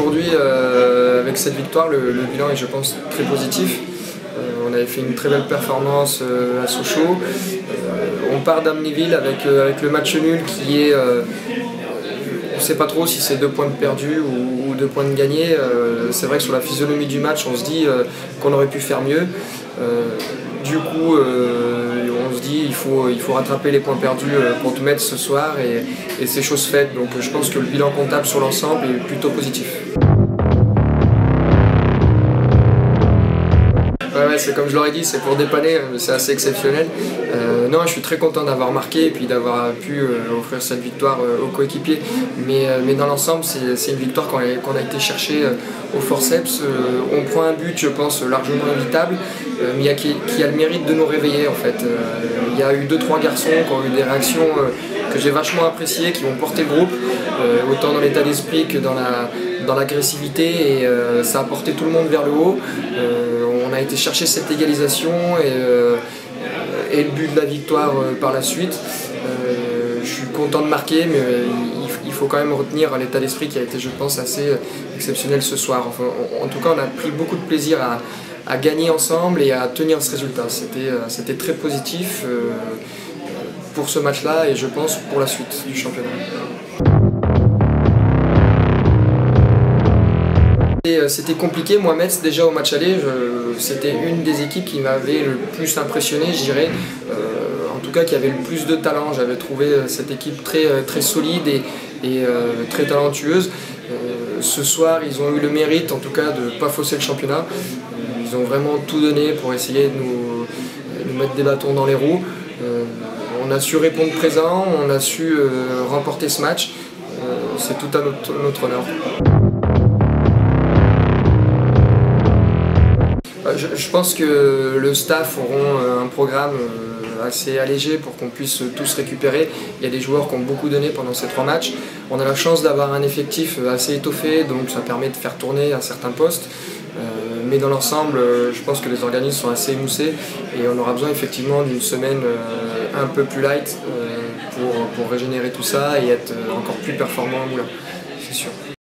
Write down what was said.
aujourd'hui, avec cette victoire, le bilan est, je pense, très positif. On avait fait une très belle performance à Sochaux. On part d'Amnéville avec le match nul qui est... on ne sait pas trop si c'est 2 points de perdus ou 2 points de gagnés. C'est vrai que sur la physionomie du match, on se dit qu'on aurait pu faire mieux. Du coup, on se dit il faut rattraper les points perdus contre Metz ce soir et c'est chose faite. Donc je pense que le bilan comptable sur l'ensemble est plutôt positif. Ouais, c'est comme je l'aurais dit, c'est pour dépanner, c'est assez exceptionnel. Non, je suis très content d'avoir marqué et puis d'avoir pu offrir cette victoire aux coéquipiers. Mais dans l'ensemble, c'est une victoire qu'on a été chercher au forceps. On prend un but, je pense, largement évitable, mais qui a le mérite de nous réveiller en fait. Il y a eu 2-3 garçons qui ont eu des réactions que j'ai vachement appréciées, qui ont porté le groupe, autant dans l'état d'esprit que dans l'agressivité, et ça a porté tout le monde vers le haut. On a été chercher cette égalisation et le but de la victoire par la suite. Je suis content de marquer, mais il faut quand même retenir l'état d'esprit qui a été, je pense, assez exceptionnel ce soir. Enfin, en tout cas, on a pris beaucoup de plaisir à gagner ensemble et à tenir ce résultat. C'était très positif pour ce match-là et je pense pour la suite du championnat. C'était compliqué. Moi, Metz, déjà au match aller, c'était une des équipes qui m'avait le plus impressionné, je dirais. En tout cas, qui avait le plus de talent. J'avais trouvé cette équipe très solide et très talentueuse. Ce soir, ils ont eu le mérite, en tout cas, de ne pas fausser le championnat. Ils ont vraiment tout donné pour essayer de nous mettre des bâtons dans les roues. On a su répondre présent, on a su remporter ce match. C'est tout à notre honneur. Je pense que le staff auront un programme assez allégé pour qu'on puisse tous récupérer. Il y a des joueurs qui ont beaucoup donné pendant ces 3 matchs. On a la chance d'avoir un effectif assez étoffé, donc ça permet de faire tourner à certains postes. Mais dans l'ensemble, je pense que les organismes sont assez émoussés et on aura besoin effectivement d'une semaine un peu plus light pour régénérer tout ça et être encore plus performant au moulin, c'est sûr.